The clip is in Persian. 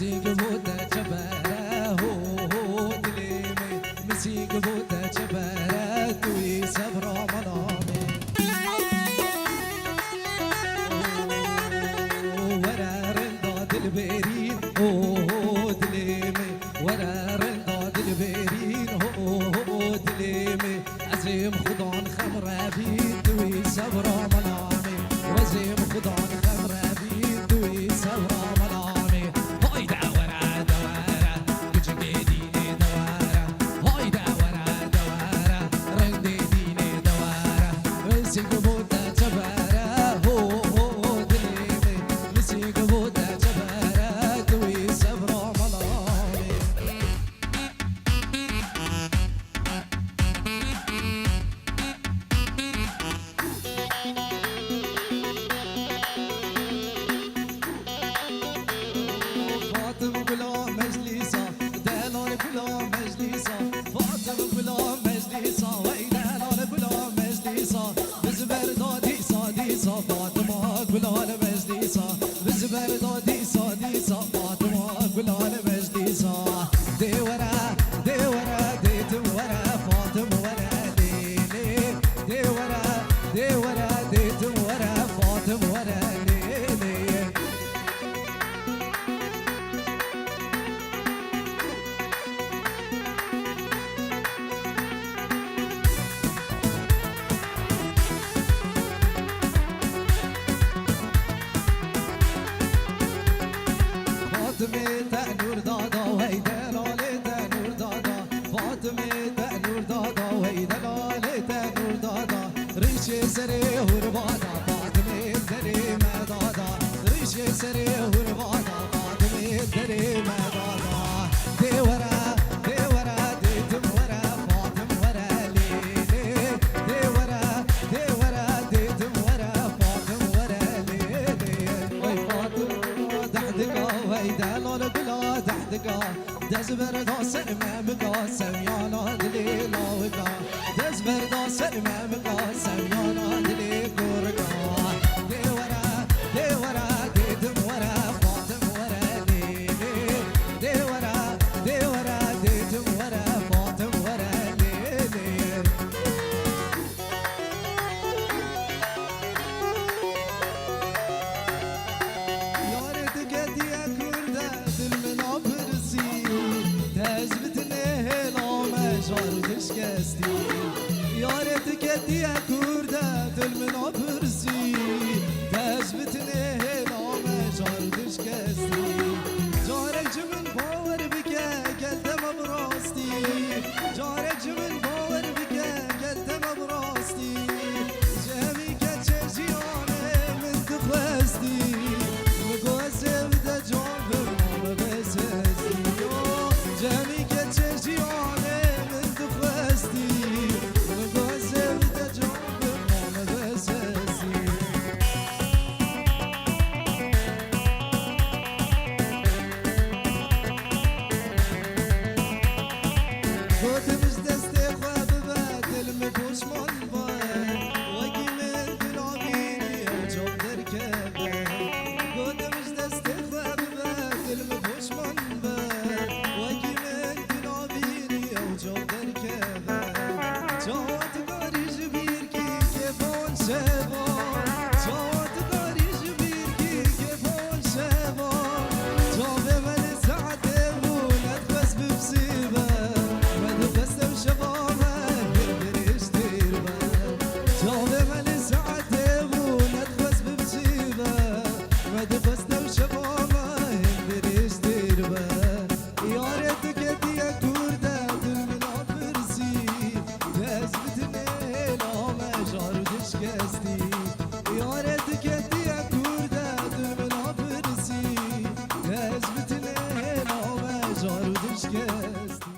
مسیق بوده چبره هو دلیمه مسیق بوده چبره توی صبر منامه ورا رندا دلبرین هو دلیمه ورا رندا دلبرین هو دلیمه عزیم خدان خمره بید توی صبر منامه وزیم خدان خمره بید توی صبر منامه های دورا دورا کچک دینه دورا های دورا دورا رنگ دینه دورا مسیق بوده چبره هو دلیمه مسیق بوده چبره توی صبر منامه فاطم بلا مجلسة دلال بلا مجلسة فاطم بلا مجلسة وي دلال بلا مجلسة بزبر دادي صاديسة فاطمة بلا مجلسة بزبر دادي صاديسة فاطمة بلا مجلسة دي ورا دي ورا ديت ورا فاطم ورا ليلي دي ورا دي ورا ديت ورا فاطم ورا ليلي فاطمه تنور دادا وی دلال تنور دادا فاطمه تنور دادا وی دلال تنور دادا ریش سری هربادا فاطمه دری مدادا ریش سری هربادا فاطمه دری مدادا دیورا دیورا دیتم ورا فاطم ورا لیلی دیورا دیورا دیتم ورا فاطم ورا لیلی وی فاطم دحدقا وی دلال بلا دحدقا دزبر داسر ممقا سمیانا دلی لاوقا دزبر داسر ممقا سمیانا دلی گرگا دیورا دیورا دیدم ورا فاطم ورا لیلی دیورا دیورا دیدم ورا فاطم ورا لیلی یارت گدیه کرده دل منا برسی تزبط نهلامه جاردش کستی یارت گدیه کرده دل منا برسی تزبط نهلامه جاردش کستی جارک جمن باور بکه گلدم براستی جارک جمن باور بکه گلدم براستی جمی که چجیانه من تخواستی مگوزم ده جان برنامه بسستی جمی که چجیانه من تخواستی مگوزم ده جان برنامه بسستی گفتمش دست خواب بد دلم پشمان باد وگی من دلابیری و جاب در کبه گفتمش دست خواب بد دلم پشمان باد وگی من دلابیری و جاب در کبه جوات کاریش بیر که بون شبا جوات کاریش بیر که بون شبا جاب من ساعته بوند بس ببسیبه دستم شبابه برش دیر بر جاب من ساعته و ندخوز ببجیبه مد دستم شبابه برش دیر بر یارت کدیه کرده دل منا برسی تزبط نیلامه جاردش کستی یارت کدیه کرده دل منا برسی تزبط نیلامه جاردش کستی